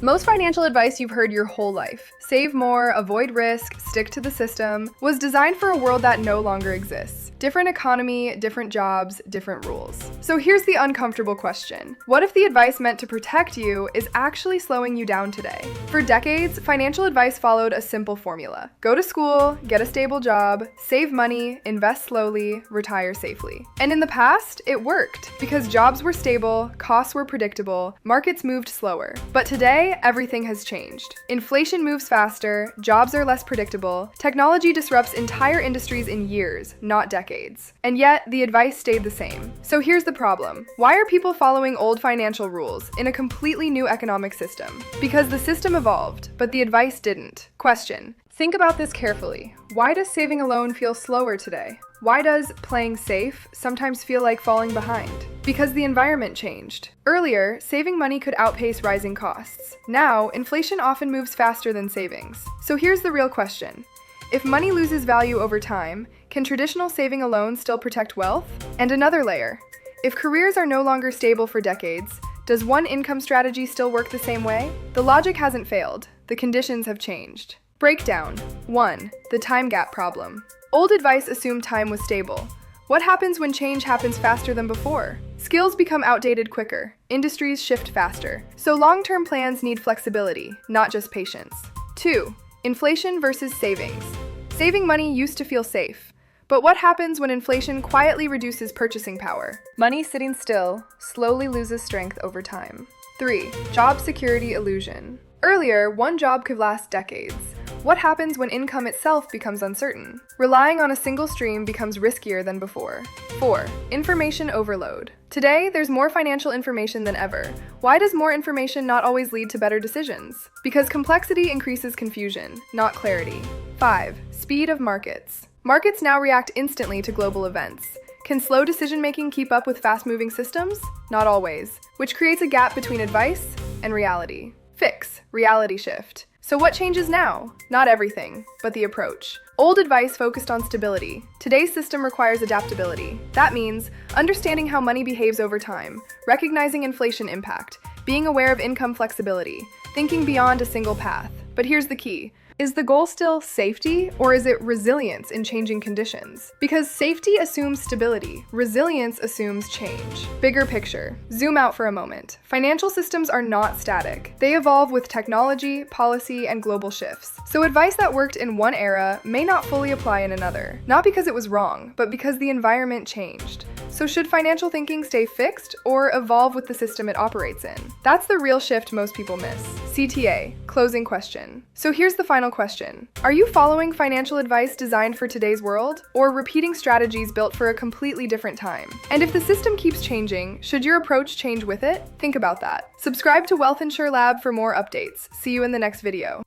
Most financial advice you've heard your whole life, save more, avoid risk, stick to the system, was designed for a world that no longer exists. Different economy, different jobs, different rules. So here's the uncomfortable question. What if the advice meant to protect you is actually slowing you down today? For decades, financial advice followed a simple formula. Go to school, get a stable job, save money, invest slowly, retire safely. And in the past, it worked because jobs were stable, costs were predictable, markets moved slower. But today, everything has changed. Inflation moves faster, jobs are less predictable, technology disrupts entire industries in years, not decades. And yet, the advice stayed the same. So here's the problem. Why are people following old financial rules in a completely new economic system? Because the system evolved, but the advice didn't. Question. Think about this carefully. Why does saving alone feel slower today? Why does playing safe sometimes feel like falling behind? Because the environment changed. Earlier, saving money could outpace rising costs. Now, inflation often moves faster than savings. So here's the real question. If money loses value over time, can traditional saving alone still protect wealth? And another layer. If careers are no longer stable for decades, does one income strategy still work the same way? The logic hasn't failed. The conditions have changed. Breakdown. 1. The time gap problem. Old advice assumed time was stable. What happens when change happens faster than before? Skills become outdated quicker. Industries shift faster. So long-term plans need flexibility, not just patience. 2. Inflation versus savings. Saving money used to feel safe. But what happens when inflation quietly reduces purchasing power? Money sitting still slowly loses strength over time. 3. Job security illusion. Earlier, one job could last decades. What happens when income itself becomes uncertain? Relying on a single stream becomes riskier than before. 4. Information overload. Today, there's more financial information than ever. Why does more information not always lead to better decisions? Because complexity increases confusion, not clarity. 5. Speed of markets. Markets now react instantly to global events. Can slow decision-making keep up with fast-moving systems? Not always, which creates a gap between advice and reality. Fix. Reality shift. So what changes now? Not everything, but the approach. Old advice focused on stability. Today's system requires adaptability. That means understanding how money behaves over time, recognizing inflation impact, being aware of income flexibility, thinking beyond a single path. But here's the key. Is the goal still safety, or is it resilience in changing conditions? Because safety assumes stability, resilience assumes change. Bigger picture. Zoom out for a moment. Financial systems are not static. They evolve with technology, policy, and global shifts. So advice that worked in one era may not fully apply in another. Not because it was wrong, but because the environment changed. So should financial thinking stay fixed or evolve with the system it operates in? That's the real shift most people miss. CTA, closing question. So here's the final question. Are you following financial advice designed for today's world, or repeating strategies built for a completely different time? And if the system keeps changing, should your approach change with it? Think about that. Subscribe to Wealth Insure Lab for more updates. See you in the next video.